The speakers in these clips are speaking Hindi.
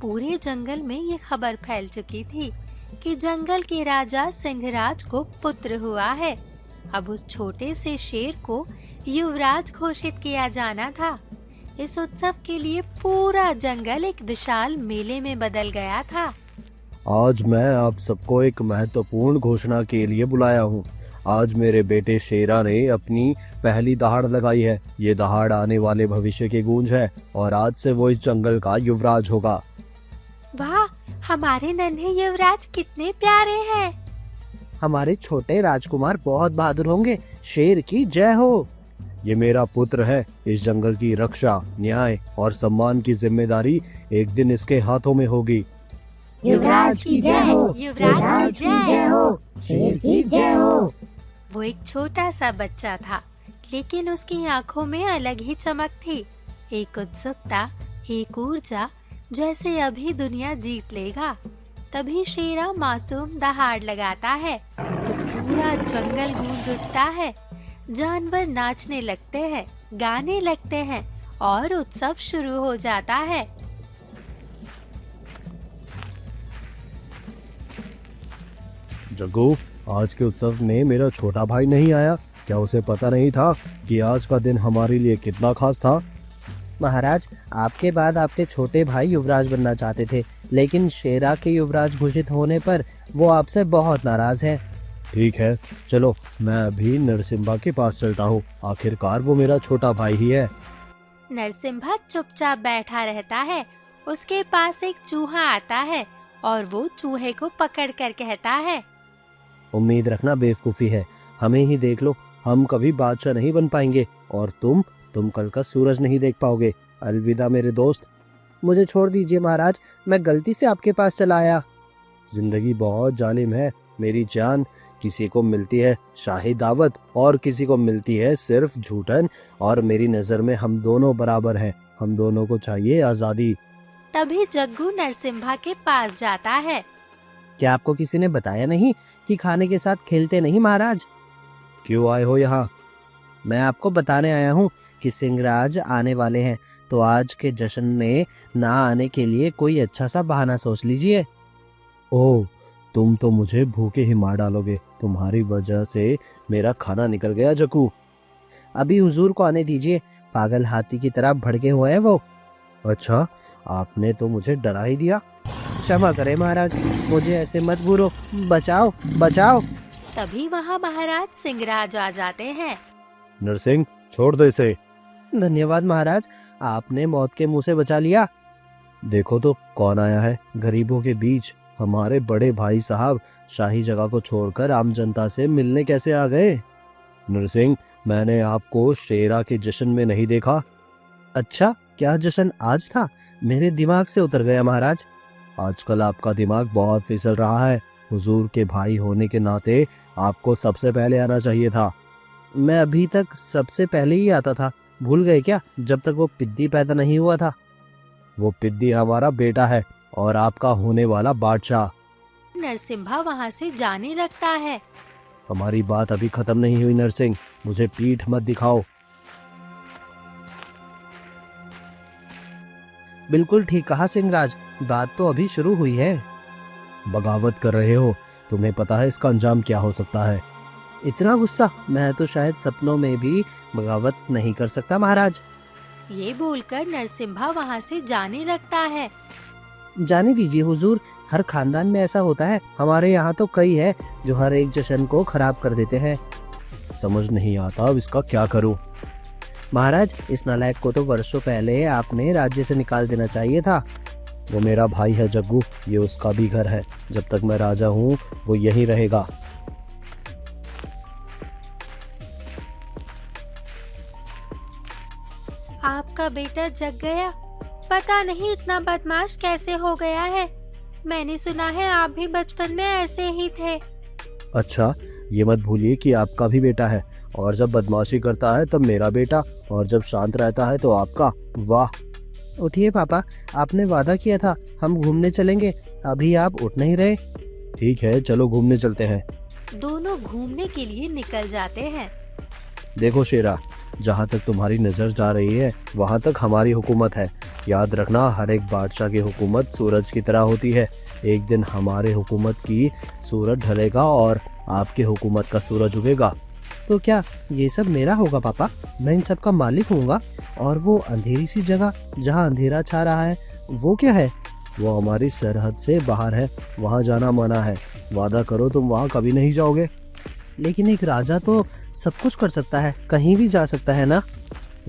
पूरे जंगल में ये खबर फैल चुकी थी कि जंगल के राजा सिंहराज को पुत्र हुआ है। अब उस छोटे से शेर को युवराज घोषित किया जाना था। इस उत्सव के लिए पूरा जंगल एक विशाल मेले में बदल गया था। आज मैं आप सबको एक महत्वपूर्ण घोषणा के लिए बुलाया हूँ। आज मेरे बेटे शेरा ने अपनी पहली दहाड़ लगाई है। ये दहाड़ आने वाले भविष्य की गूंज है और आज से वो इस जंगल का युवराज होगा। वाह, हमारे नन्हे युवराज कितने प्यारे हैं। हमारे छोटे राजकुमार बहुत बहादुर होंगे। शेर की जय हो। ये मेरा पुत्र है। इस जंगल की रक्षा, न्याय और सम्मान की जिम्मेदारी एक दिन इसके हाथों में होगी। युवराज की जय हो। युवराज की जय हो। शेर की जय हो। वो एक छोटा सा बच्चा था, लेकिन उसकी आंखों में अलग ही चमक थी। एक उत्सुकता, एक ऊर्जा, जैसे अभी दुनिया जीत लेगा। तभी शेरा मासूम दहाड़ लगाता है तो पूरा जंगल गूंज उठता है। जानवर नाचने लगते हैं, गाने लगते हैं और उत्सव शुरू हो जाता है। जग्गू, आज के उत्सव में मेरा छोटा भाई नहीं आया। क्या उसे पता नहीं था कि आज का दिन हमारे लिए कितना खास था? महाराज, आपके बाद आपके छोटे भाई युवराज बनना चाहते थे, लेकिन शेरा के युवराज घोषित होने पर वो आपसे बहुत नाराज है। ठीक है, चलो मैं अभी नरसिम्हा के पास चलता हूँ। आखिरकार वो मेरा छोटा भाई ही है। नरसिम्हा चुपचाप बैठा रहता है। उसके पास एक चूहा आता है और वो चूहे को पकड़कर कहता है, उम्मीद रखना बेवकूफ़ी है। हमें ही देख लो, हम कभी बादशाह नहीं बन पाएंगे और तुम कल का सूरज नहीं देख पाओगे। अलविदा मेरे दोस्त। मुझे छोड़ दीजिए महाराज, मैं गलती से आपके पास चला आया। जिंदगी बहुत जालिम है मेरी जान। किसी को मिलती है शाही दावत और किसी को मिलती है सिर्फ झूठन, और मेरी नज़र में हम दोनों बराबर हैं। हम दोनों को चाहिए आज़ादी। तभी जग्गू नरसिम्हा के पास जाता है। क्या आपको किसी ने बताया नहीं कि खाने के साथ खेलते नहीं महाराज? क्यों आए हो यहाँ? मैं आपको बताने आया हूँ कि सिंहराज आने वाले हैं, तो आज के जश्न में ना आने के लिए कोई अच्छा सा बहाना सोच लीजिए। ओह, तुम तो मुझे भूखे ही मार डालोगे। तुम्हारी वजह से मेरा खाना निकल गया जग्गू। अभी हुजूर को आने दीजिए, पागल हाथी की तरह भड़के हुए हैं वो। अच्छा, आपने तो मुझे डरा ही दिया। क्षमा करें महाराज, मुझे ऐसे मत बुरो। बचाओ बचाओ। तभी वहाँ महाराज सिंहराज आ जाते हैं। नरसिंह, छोड़ दो इसे। धन्यवाद महाराज, आपने मौत के मुंह से बचा लिया। देखो तो कौन आया है गरीबों के बीच। हमारे बड़े भाई साहब शाही जगह को छोड़कर आम जनता से मिलने कैसे आ गए? नरसिंह, मैंने आपको शेरा के जश्न में नहीं देखा। अच्छा, क्या जश्न आज था? मेरे दिमाग से उतर गया महाराज। आजकल आपका दिमाग बहुत फिसल रहा है। हुजूर के भाई होने के नाते आपको सबसे पहले आना चाहिए था। मैं अभी तक सबसे पहले ही आता था। भूल गए क्या, जब तक वो पिद्दी पैदा नहीं हुआ था? वो पिद्दी हमारा बेटा है और आपका होने वाला बादशाह। नरसिम्हा वहाँ से जाने लगता है। हमारी बात अभी खत्म नहीं हुई नरसिंह, मुझे पीठ मत दिखाओ। बिल्कुल ठीक कहा सिंहराज, बात तो अभी शुरू हुई है। बगावत कर रहे हो, तुम्हें पता है इसका अंजाम क्या हो सकता है? इतना गुस्सा? मैं तो शायद सपनों में भी बगावत नहीं कर सकता महाराज। ये बोलकर नरसिम्हा वहाँ से जाने लगता है। जाने दीजिए हुजूर, हर खानदान में ऐसा होता है। हमारे यहाँ तो कई है जो हर एक जश्न को खराब कर देते हैं। समझ नहीं आता अब इसका क्या करूं। महाराज, इस नालायक को तो वर्षों पहले आपने राज्य से निकाल देना चाहिए था। वो मेरा भाई है जग्गू, ये उसका भी घर है। जब तक मैं राजा हूँ वो यहीं रहेगा। आपका बेटा जग गया। पता नहीं इतना बदमाश कैसे हो गया है। मैंने सुना है आप भी बचपन में ऐसे ही थे। अच्छा, ये मत भूलिए कि आपका भी बेटा है, और जब बदमाशी करता है तब मेरा बेटा, और जब शांत रहता है तो आपका। वाह। उठिए पापा, आपने वादा किया था हम घूमने चलेंगे, अभी आप उठ नहीं रहे। ठीक है, चलो घूमने चलते हैं। दोनों घूमने के लिए निकल जाते हैं। देखो शेरा, जहाँ तक तुम्हारी नज़र जा रही है वहाँ तक हमारी हुकूमत है। याद रखना, हर एक बादशाह की हुकूमत सूरज की तरह होती है। एक दिन हमारे हुकूमत की सूरज ढलेगा और आपकी हुकूमत का सूरज उगेगा। तो क्या ये सब मेरा होगा पापा? मैं इन सब का मालिक होऊंगा? और वो अंधेरी सी जगह जहाँ अंधेरा छा रहा है, वो क्या है? वो हमारी सरहद से बाहर है, वहाँ जाना मना है। वादा करो तुम वहाँ कभी नहीं जाओगे। लेकिन एक राजा तो सब कुछ कर सकता है, कहीं भी जा सकता है ना?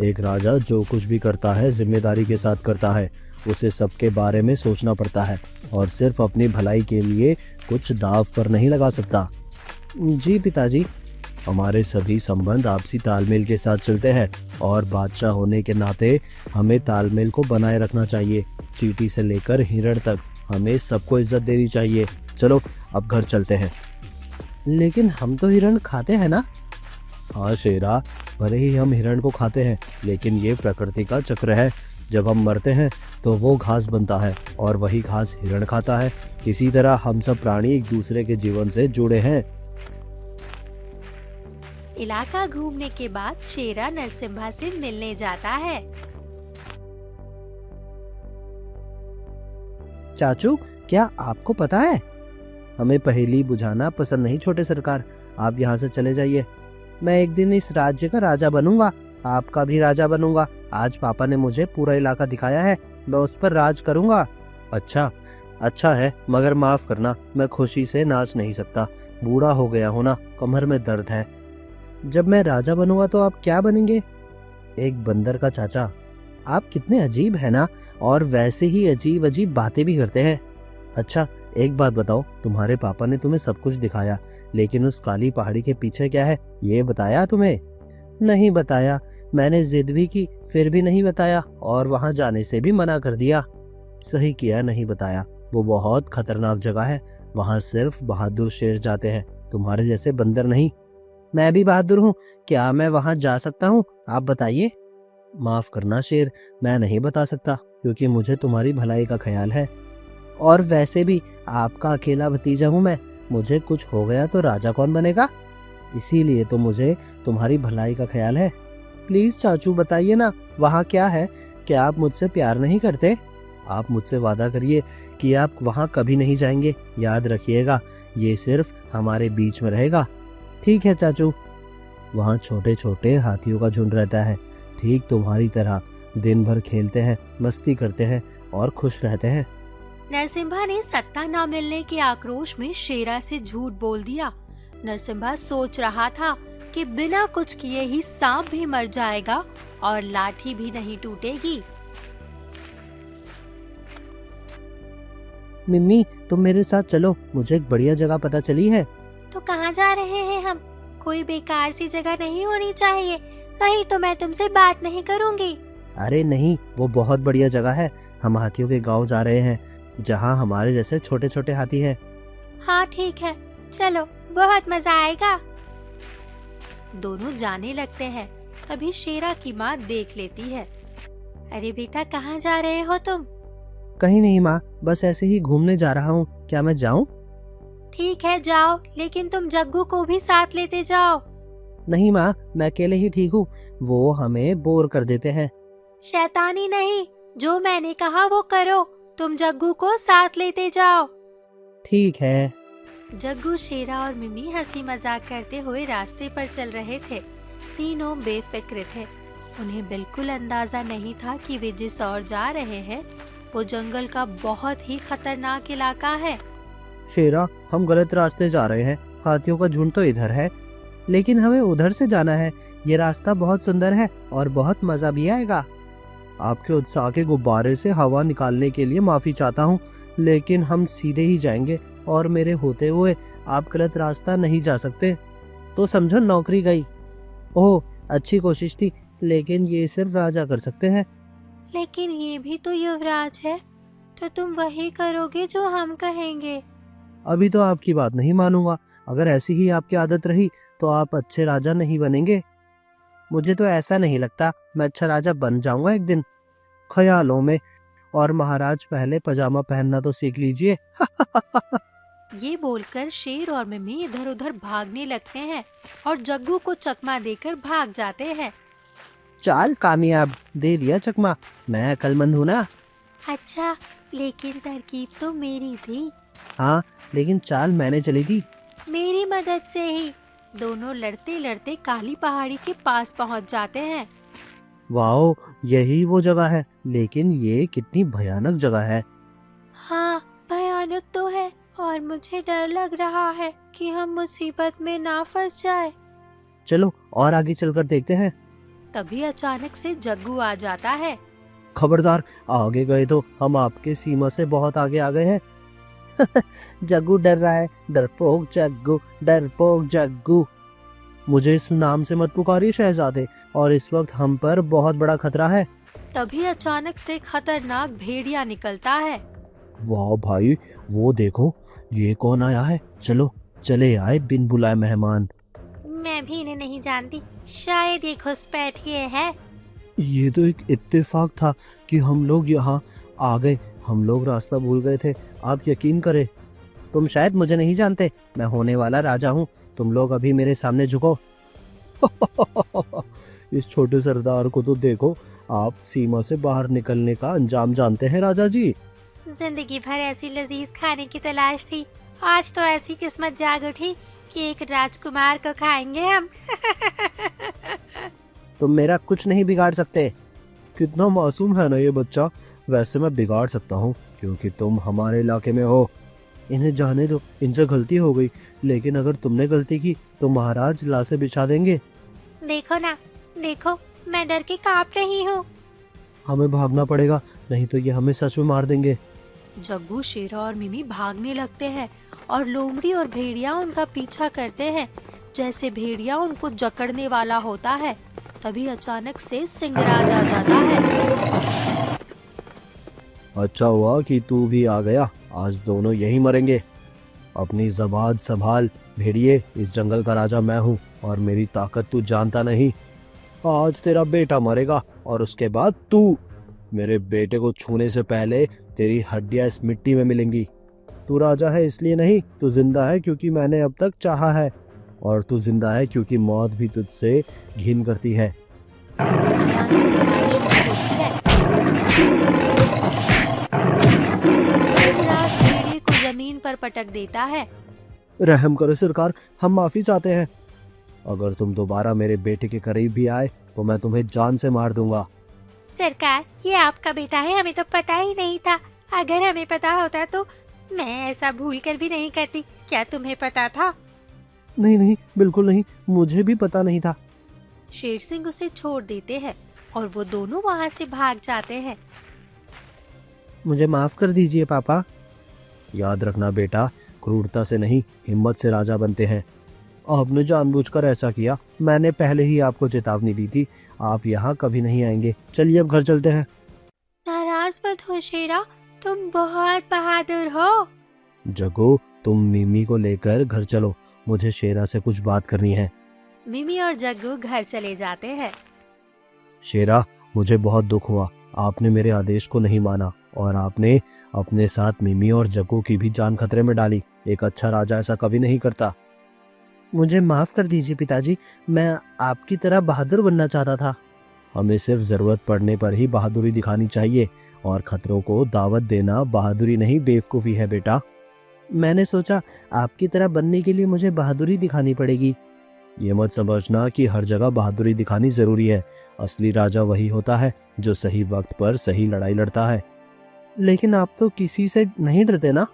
एक राजा जो कुछ भी करता है जिम्मेदारी के साथ करता है। उसे सबके बारे में सोचना पड़ता है और सिर्फ अपनी भलाई के लिए कुछ दाव पर नहीं लगा सकता। जी पिताजी। हमारे सभी संबंध आपसी तालमेल के साथ चलते हैं और बादशाह होने के नाते हमें तालमेल को बनाए रखना चाहिए। चींटी से लेकर हिरण तक हमें सबको इज्जत देनी चाहिए। चलो अब घर चलते हैं। लेकिन हम तो हिरण खाते हैं ना? हाँ शेरा, भले ही हम हिरण को खाते हैं, लेकिन ये प्रकृति का चक्र है। जब हम मरते हैं तो वो घास बनता है और वही घास हिरण खाता है। इसी तरह हम सब प्राणी एक दूसरे के जीवन से जुड़े हैं। इलाका घूमने के बाद शेरा नरसिम्हा से मिलने जाता है। चाचू, क्या आपको पता है? हमें पहेली बुझाना पसंद नहीं छोटे सरकार, आप यहाँ से चले जाइए। मैं एक दिन इस राज्य का राजा बनूंगा, आपका भी राजा बनूंगा। आज पापा ने मुझे पूरा इलाका दिखाया है, मैं उस पर राज करूंगा। अच्छा है, मगर माफ करना, मैं खुशी से नाच नहीं सकता। बूढ़ा हो गया हूं ना, कमर में दर्द है। जब मैं राजा बनूंगा तो आप क्या बनेंगे? एक बंदर का चाचा। आप कितने अजीब है ना, और वैसे ही अजीब अजीब बातें भी करते हैं। अच्छा, एक बात बताओ, तुम्हारे पापा ने तुम्हें सब कुछ दिखाया, लेकिन उस काली पहाड़ी के पीछे क्या है, ये बताया तुम्हें? नहीं बताया। मैंने जिद भी की, फिर भी नहीं बताया, और वहां जाने से भी मना कर दिया। सही किया, नहीं बताया। वो बहुत खतरनाक जगह है, वहाँ सिर्फ बहादुर शेर जाते हैं, तुम्हारे जैसे बंदर नहीं। मैं भी बहादुर हूँ, क्या मैं वहां जा सकता हूँ? आप बताइए। माफ करना शेर, मैं नहीं बता सकता, क्योंकि मुझे तुम्हारी भलाई का ख्याल है। और वैसे भी आपका अकेला भतीजा हूँ मैं, मुझे कुछ हो गया तो राजा कौन बनेगा? इसीलिए तो मुझे तुम्हारी भलाई का ख्याल है। प्लीज चाचू बताइए ना, वहाँ क्या है? क्या आप मुझसे प्यार नहीं करते? आप मुझसे वादा करिए कि आप वहाँ कभी नहीं जाएंगे। याद रखिएगा, ये सिर्फ हमारे बीच में रहेगा। ठीक है चाचू। वहाँ छोटे छोटे हाथियों का झुंड रहता है, ठीक तुम्हारी तरह। दिन भर खेलते हैं, मस्ती करते हैं और खुश रहते हैं। नरसिम्हा ने सत्ता न मिलने के आक्रोश में शेरा से झूठ बोल दिया। नरसिम्हा सोच रहा था कि बिना कुछ किए ही सांप भी मर जाएगा और लाठी भी नहीं टूटेगी। मिम्मी, तुम मेरे साथ चलो, मुझे एक बढ़िया जगह पता चली है। तो कहाँ जा रहे हैं हम? कोई बेकार सी जगह नहीं होनी चाहिए, नहीं तो मैं तुमसे बात नहीं करूँगी। अरे नहीं, वो बहुत बढ़िया जगह है। हम हाथियों के गांव जा रहे हैं, जहाँ हमारे जैसे छोटे छोटे हाथी हैं। हाँ ठीक है, चलो, बहुत मजा आएगा। दोनों जाने लगते हैं, तभी शेरा की माँ देख लेती है। अरे बेटा, कहाँ जा रहे हो तुम? कहीं नहीं माँ, बस ऐसे ही घूमने जा रहा हूँ। क्या मैं जाऊँ? ठीक है जाओ, लेकिन तुम जग्गू को भी साथ लेते जाओ। नहीं माँ, मैं अकेले ही ठीक हूँ, वो हमें बोर कर देते हैं। शैतानी नहीं, जो मैंने कहा वो करो, तुम जग्गू को साथ लेते जाओ। ठीक है। जग्गू, शेरा और मिमी हंसी मजाक करते हुए रास्ते पर चल रहे थे। तीनों बेफिक्र थे। उन्हें बिल्कुल अंदाजा नहीं था कि वे जिस ओर जा रहे हैं वो जंगल का बहुत ही खतरनाक इलाका है। शेरा, हम गलत रास्ते जा रहे हैं। हाथियों का झुंड तो इधर है, लेकिन हमें उधर से जाना है। ये रास्ता बहुत सुंदर है और बहुत मजा भी आएगा। आपके उत्साह के गुब्बारे से हवा निकालने के लिए माफी चाहता हूँ, लेकिन हम सीधे ही जाएंगे और मेरे होते हुए आप गलत रास्ता नहीं जा सकते। तो समझो नौकरी गई। ओह, अच्छी कोशिश थी, लेकिन ये सिर्फ राजा कर सकते हैं। लेकिन ये भी तो युवराज है, तो तुम वही करोगे जो हम कहेंगे। अभी तो आपकी बात नहीं मानूंगा। अगर ऐसी ही आपकी आदत रही तो आप अच्छे राजा नहीं बनेंगे। मुझे तो ऐसा नहीं लगता, मैं अच्छा राजा बन जाऊंगा एक दिन, ख्यालों में। और महाराज, पहले पजामा पहनना तो सीख लीजिए। ये बोलकर शेर और मिमी इधर उधर भागने लगते हैं और जग्गू को चकमा देकर भाग जाते हैं। चाल कामयाब, दे दिया चकमा। मैं अक्लमंद हूँ ना। अच्छा, लेकिन तरकीब तो मेरी थी। हाँ, लेकिन चाल मैंने चली थी। मेरी मदद से ही। दोनों लड़ते लड़ते काली पहाड़ी के पास पहुंच जाते हैं। वाओ, यही वो जगह है, लेकिन ये कितनी भयानक जगह है। हाँ, भयानक तो है और मुझे डर लग रहा है कि हम मुसीबत में ना फंस जाए। चलो और आगे चलकर देखते हैं। तभी अचानक से जग्गू आ जाता है। खबरदार, आगे गए तो हम आपके सीमा से बहुत आगे आ गए हैं। जग्गू डर रहा है, डरपोक जग्गू, डरपोक जग्गू। मुझे इस नाम से मत पुकारिए शहजादे, और इस वक्त हम पर बहुत बड़ा खतरा है। तभी अचानक से खतरनाक भेड़िया निकलता है। वाह भाई, वो देखो, ये कौन आया है। चलो चले आए बिन बुलाए मेहमान। मैं भी इन्हें नहीं जानती, शायद ये घुसपैठिए है। ये तो एक इत्तेफाक था कि हम लोग यहाँ आ गए। हम लोग रास्ता भूल गए थे। आप यकीन करें, तुम शायद मुझे नहीं जानते। मैं होने वाला राजा हूँ। तुम लोग अभी मेरे सामने झुको। इस छोटे सरदार को तो देखो। आप सीमा से बाहर निकलने का अंजाम जानते हैं राजा जी। जिंदगी भर ऐसी लजीज खाने की तलाश थी, आज तो ऐसी किस्मत जाग उठी कि एक राजकुमार को खाएंगे हम। तुम मेरा कुछ नहीं बिगाड़ सकते। कितना मासूम है ना ये बच्चा। वैसे मैं बिगाड़ सकता हूँ क्योंकि तुम हमारे इलाके में हो। इन्हें जाने दो, इनसे गलती हो गई। लेकिन अगर तुमने गलती की तो महाराज लाशें बिछा देंगे। देखो ना, देखो, मैं डर के कांप रही हूँ। हमें भागना पड़ेगा, नहीं तो ये हमें सच में मार देंगे। जग्गू, शेरा और मिमी भागने लगते हैं और लोमड़ी और भेड़िया उनका पीछा करते हैं, जैसे भेड़िया उनको जकड़ने वाला होता है। तभी अचानक से सिंहराज आ जाता है। अच्छा हुआ कि तू भी आ गया, आज दोनों यही मरेंगे। अपनी जबान संभाल भेड़िए, इस जंगल का राजा मैं हूँ और मेरी ताकत तू जानता नहीं। आज तेरा बेटा मरेगा और उसके बाद तू। मेरे बेटे को छूने से पहले तेरी हड्डियां इस मिट्टी में मिलेंगी। तू राजा है इसलिए नहीं, तू जिंदा है क्योंकि मैंने अब तक चाहा है, और तू जिंदा है क्योंकि मौत भी तुझसे घिन करती है। भयानक लड़ाई शुरू होती है। सिंहराज भेड़िए को जमीन पर पटक देता है। रहम करो सरकार, हम माफी चाहते हैं। अगर तुम दोबारा मेरे बेटे के करीब भी आए तो मैं तुम्हें जान से मार दूंगा। सरकार, ये आपका बेटा है, हमें तो पता ही नहीं था। अगर हमें पता होता तो मैं ऐसा भूल कर भी नहीं करती। क्या तुम्हें पता था? नहीं नहीं, बिल्कुल नहीं, मुझे भी पता नहीं था। शेर सिंह उसे छोड़ देते हैं और वो दोनों वहाँ से भाग जाते हैं। मुझे माफ कर दीजिए पापा। याद रखना बेटा, क्रूरता से नहीं हिम्मत से राजा बनते हैं। आपने जानबूझकर ऐसा किया। मैंने पहले ही आपको चेतावनी दी थी, आप यहाँ कभी नहीं आएंगे। चलिए अब घर चलते हैं। नाराज मत हो शेरा, तुम बहुत बहादुर हो। जग्गू, तुम मिमी को लेकर घर चलो, मुझे शेरा से कुछ बात करनी है। मिमी और जग्गू घर चले जाते हैं। शेरा, मुझे बहुत दुख हुआ, आपने मेरे आदेश को नहीं माना और आपने अपने साथ मिमी और जग्गू की भी जान खतरे में डाली। एक अच्छा राजा ऐसा कभी नहीं करता। मुझे माफ कर दीजिए पिताजी, मैं आपकी तरह बहादुर बनना चाहता था। हमें सिर्फ जरूरत पड़ने पर ही बहादुरी दिखानी चाहिए, और खतरों को दावत देना बहादुरी नहीं बेवकूफ़ी है बेटा। मैंने सोचा आपकी तरह बनने के लिए मुझे बहादुरी दिखानी पड़ेगी। ये मत समझना कि हर जगह बहादुरी दिखानी जरूरी है। असली राजा वही होता है जो सही वक्त पर सही लड़ाई लड़ता है। लेकिन आप तो किसी से नहीं डरते ना।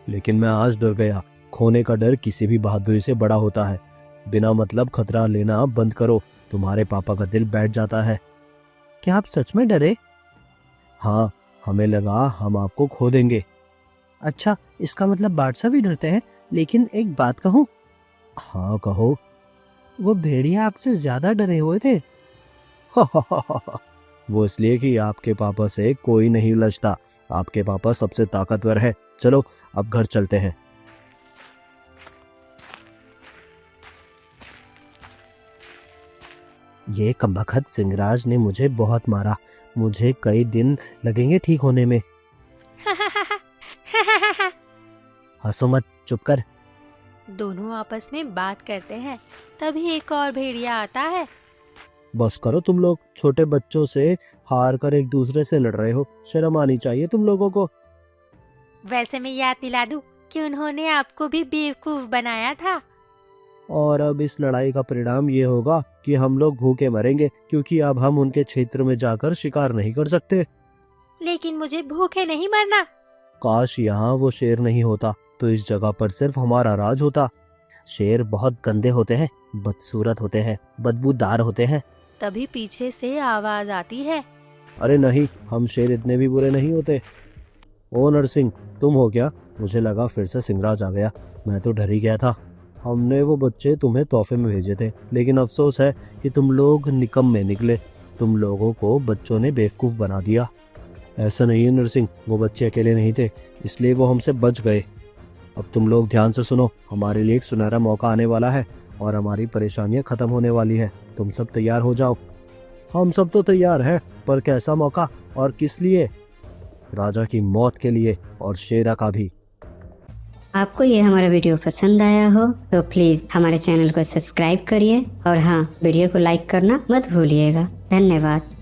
लेकिन मैं आज डर गया। खोने का डर किसी भी बहादुरी से बड़ा होता है। बिना मतलब खतरा लेना बंद करो, तुम्हारे पापा का दिल बैठ जाता है। क्या आप सच में डरे? हाँ, हमें लगा हम आपको खो देंगे। अच्छा, इसका मतलब बादशाह भी डरते हैं। लेकिन एक बात कहूँ? हाँ कहो। वो भेड़िया आपसे ज्यादा डरे हुए थे। वो इसलिए कि आपके पापा से कोई नहीं उलझता। आपके पापा सबसे ताकतवर है। चलो अब घर चलते हैं। ये कमबख्त सिंहराज ने मुझे बहुत मारा। मुझे कई दिन लगेंगे ठीक होने में। हंसो मत, चुप कर। दोनों आपस में बात करते हैं। तभी एक और भेड़िया आता है। बस करो तुम लोग, छोटे बच्चों से हार कर एक दूसरे से लड़ रहे हो, शर्म आनी चाहिए तुम लोगों को। वैसे मैं याद दिला दूं कि उन्होंने आपको भी बेवकूफ बनाया था। और अब इस लड़ाई का परिणाम ये होगा कि हम लोग भूखे मरेंगे, क्योंकि अब हम उनके क्षेत्र में जाकर शिकार नहीं कर सकते। लेकिन मुझे भूखे नहीं मरना। काश यहाँ वो शेर नहीं होता तो इस जगह पर सिर्फ हमारा राज होता। शेर बहुत गंदे होते हैं, बदसूरत होते हैं, बदबूदार होते हैं। तभी पीछे से आवाज आती है। अरे नहीं, हम शेर इतने भी बुरे नहीं होते। ओ नरसिंह, तुम हो क्या? मुझे लगा फिर से सिंगराज आ गया, मैं तो डर ही गया था। हमने वो बच्चे तुम्हें तोहफे में भेजे थे, लेकिन अफसोस है कि तुम लोग निकम्मे निकले। तुम लोगों को बच्चों ने बेवकूफ़ बना दिया। ऐसा नहीं है नरसिंह, वो बच्चे अकेले नहीं थे, इसलिए वो हमसे बच गए। अब तुम लोग ध्यान से सुनो, हमारे लिए एक सुनहरा मौका आने वाला है और हमारी परेशानियां खत्म होने वाली है। तुम सब तैयार हो जाओ। हम सब तो तैयार हैं, पर कैसा मौका और किस लिए? राजा की मौत के लिए और शेरा का भी। आपको ये हमारा वीडियो पसंद आया हो तो प्लीज़ हमारे चैनल को सब्सक्राइब करिए और हाँ, वीडियो को लाइक करना मत भूलिएगा। धन्यवाद।